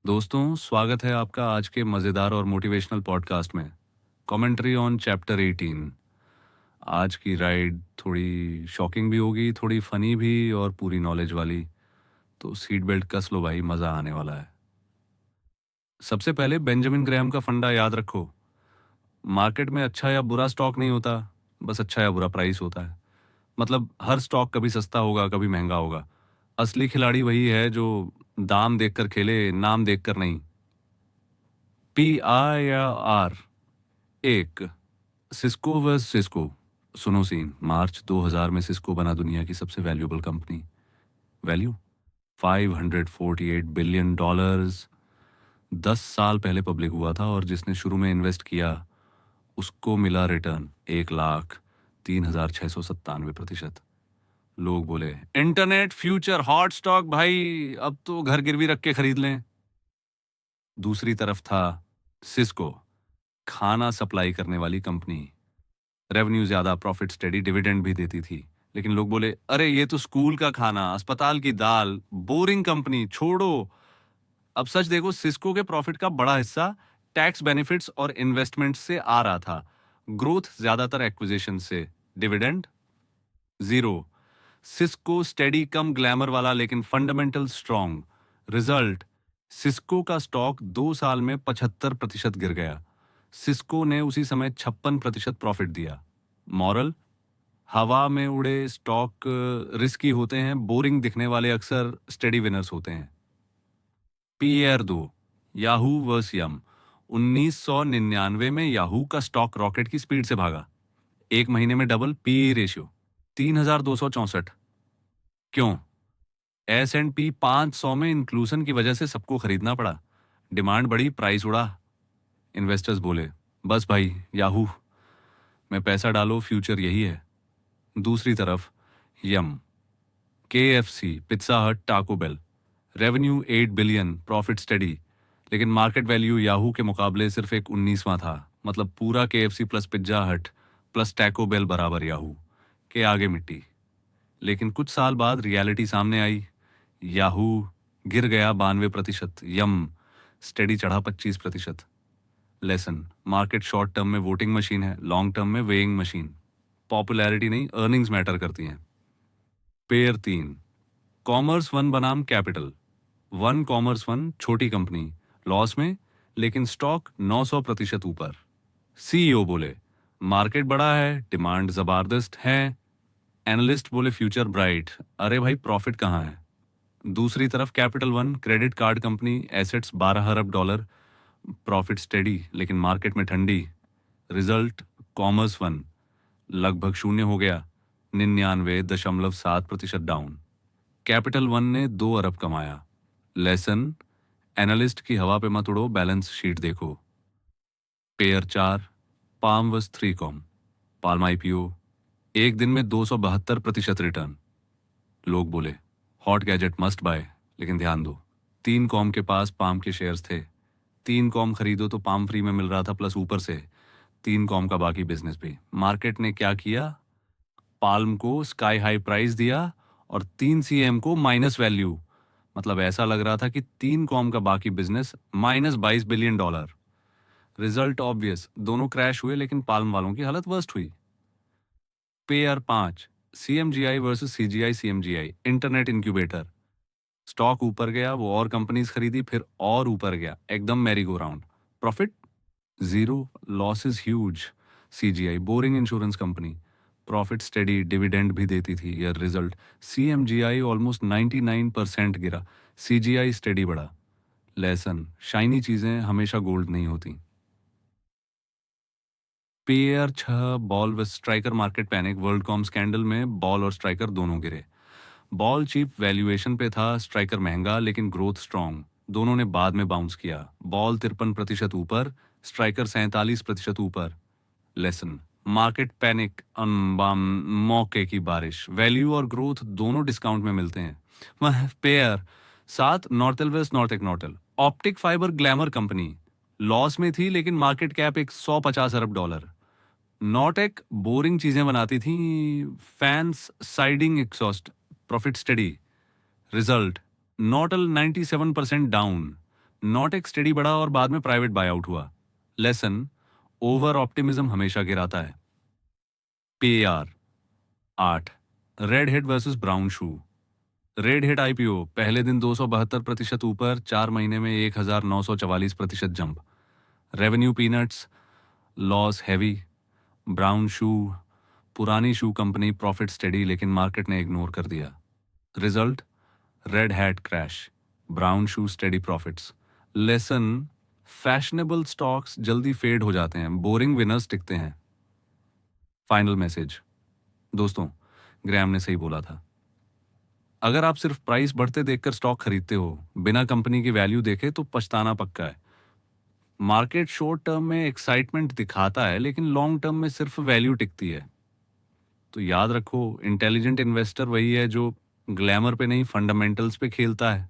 दोस्तों, स्वागत है आपका आज के मज़ेदार और मोटिवेशनल पॉडकास्ट में। Commentary on chapter 18। आज की राइड थोड़ी शॉकिंग भी होगी, थोड़ी फनी भी और पूरी नॉलेज वाली। तो सीट बेल्ट कस लो भाई, मज़ा आने वाला है। सबसे पहले बेंजामिन ग्राहम का फंडा याद रखो। मार्केट में अच्छा या बुरा स्टॉक नहीं होता, बस अच्छा या बुरा प्राइस होता है। मतलब हर स्टॉक कभी सस्ता होगा, कभी महंगा होगा। असली खिलाड़ी वही है जो दाम देखकर खेले, नाम देखकर नहीं। PIR। एक, सिस्को वर्स सिस्को। सुनो सीन, मार्च 2000 में सिस्को बना दुनिया की सबसे वैल्यूएबल कंपनी। Value $548 billion. 10 साल पहले पब्लिक हुआ था और जिसने शुरू में इन्वेस्ट किया उसको मिला रिटर्न 1,03,697%। लोग बोले इंटरनेट फ्यूचर हॉट स्टॉक भाई, अब तो घर गिरवी रख के खरीद लें। दूसरी तरफ था सिस्को, खाना सप्लाई करने वाली कंपनी। रेवेन्यू ज्यादा, प्रॉफिट स्टेडी, डिविडेंड भी देती थी। लेकिन लोग बोले अरे ये तो स्कूल का खाना, अस्पताल की दाल, बोरिंग कंपनी, छोड़ो। अब सच देखो, सिस्को के प्रॉफिट का बड़ा हिस्सा टैक्स बेनिफिट्स और इन्वेस्टमेंट से आ रहा था, ग्रोथ ज्यादातर एक्विजिशन से, डिविडेंड जीरो। सिस्को स्टेडी कम ग्लैमर वाला लेकिन फंडामेंटल स्ट्रॉन्ग। रिजल्ट, सिस्को का स्टॉक 2 साल में 75% गिर गया। सिस्को ने उसी समय 56% प्रॉफिट दिया। मॉरल, हवा में उड़े स्टॉक रिस्की होते हैं, बोरिंग दिखने वाले अक्सर स्टेडी विनर्स होते हैं। PER 2, याहू वर्स यम। 1999 में याहू का स्टॉक रॉकेट की स्पीड से भागा। एक महीने में डबल। PE ratio 3264। क्यों? S&P 500 में इंक्लूजन की वजह से सबको खरीदना पड़ा। डिमांड बढ़ी, प्राइस उड़ा। इन्वेस्टर्स बोले बस भाई याहू में पैसा डालो, फ्यूचर यही है। दूसरी तरफ यम, KFC, Pizza Hut, Taco Bell. Revenue 8 billion, profit steady. लेकिन मार्केट वैल्यू याहू के मुकाबले सिर्फ एक 19वां था। मतलब पूरा KFC plus Pizza Hut plus Taco Bell बराबर याहू के आगे मिट्टी। लेकिन कुछ साल बाद रियलिटी सामने आई। याहू गिर गया 92%, यम स्टेडी चढ़ा 25%। लेसन, मार्केट शॉर्ट टर्म में वोटिंग मशीन है, लॉन्ग टर्म में वेइंग मशीन। पॉपुलैरिटी नहीं, अर्निंग्स मैटर करती हैं। पेयर 3, कॉमर्स वन बनाम कैपिटल। वन कॉमर्स वन छोटी कंपनी, लॉस में, लेकिन स्टॉक 900% ऊपर। CEO बोले मार्केट बड़ा है, डिमांड जबरदस्त है। एनालिस्ट बोले फ्यूचर ब्राइट। अरे भाई प्रॉफिट कहाँ है? दूसरी तरफ capital one, credit card company, assets $12 अरब, प्रॉफिट स्टेडी लेकिन मार्केट में ठंडी। रिजल्ट, कॉमर्स वन लगभग शून्य हो गया, 99.7% डाउन। कैपिटल वन ने 2 अरब कमाया। लेसन, एनालिस्ट की हवा पे मत उड़ो, बैलेंस शीट देखो। पेयर 4, पाम वस 3 कॉम। पाल्म IPO, एक दिन में 272% रिटर्न। लोग बोले हॉट गैजेट मस्ट बाय। लेकिन ध्यान दो, 3 कॉम के पास पाम के शेयर्स थे। 3 कॉम खरीदो तो पाम फ्री में मिल रहा था, प्लस ऊपर से 3 कॉम का बाकी बिजनेस भी। मार्केट ने क्या किया? पाल्म को स्काई हाई प्राइस दिया और 3CM को माइनस वैल्यू। मतलब ऐसा लग रहा था कि 3 कॉम का बाकी बिजनेस -$22 बिलियन। रिजल्ट ऑब्वियस, दोनों क्रैश हुए लेकिन पाल्म वालों की हालत वर्स्ट हुई। Pair 5, CMGI versus CGI CMGI, internet incubator. Stock ऊपर गया, वो और कंपनीज खरीदी, फिर और ऊपर गया, एकदम merry go round. Profit zero, losses huge. CGI boring insurance company, profit steady, dividend भी देती थी। यह रिजल्ट, CMGI ऑलमोस्ट 99% गिरा, CGI स्टेडी बढ़ा। लेसन, शाइनी चीजें हमेशा गोल्ड नहीं होती। पेयर 6, बॉल व striker market panic. World com scandal में बॉल और स्ट्राइकर दोनों गिरे। बॉल चीप वैल्यूएशन पे था, स्ट्राइकर महंगा लेकिन ग्रोथ स्ट्रॉन्ग। दोनों ने बाद में बाउंस किया। बॉल 53% ऊपर, स्ट्राइकर 47% ऊपर। लेसन, मार्केट पैनिक, अनबाम, मौके की बारिश। वैल्यू और ग्रोथ दोनों डिस्काउंट में मिलते हैं। Pair 7, Nortel west Nortek Nortel, optic fibre glamour company. Loss में थी लेकिन मार्केट कैप $150 अरब। नॉटेक बोरिंग चीजें बनाती थी, fans, siding, exhaust, profit steady. Result, Nortel 97% down, Nortek steady बढ़ा और बाद में प्राइवेट बाय आउट हुआ। लेसन, ओवर ऑप्टिमिज्म हमेशा गिराता है। PAR 8। Red Hat versus Brown Shoe. Red Hat IPO पहले दिन 272% ऊपर, 4 महीने में 1944% jump. Revenue peanuts, loss heavy. Brown Shoe, पुरानी शू कंपनी, प्रॉफिट स्टेडी लेकिन मार्केट ने इग्नोर कर दिया। Result, Red Hat crash, Brown Shoe steady profits. Lesson, fashionable stocks जल्दी फेड हो जाते हैं, बोरिंग विनर्स टिकते हैं। फाइनल मैसेज दोस्तों, ग्रैम ने सही बोला था। अगर आप सिर्फ प्राइस बढ़ते देखकर स्टॉक खरीदते हो, बिना कंपनी की वैल्यू देखे, तो पछताना पक्का है। मार्केट शॉर्ट टर्म में एक्साइटमेंट दिखाता है लेकिन लॉन्ग टर्म में सिर्फ वैल्यू टिकती है। तो याद रखो, इंटेलिजेंट इन्वेस्टर वही है जो ग्लैमर पे नहीं, फंडामेंटल्स पे खेलता है।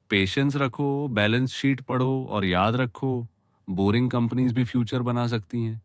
पेशेंस रखो, बैलेंस शीट पढ़ो और याद रखो, बोरिंग कंपनीज भी फ्यूचर बना सकती हैं।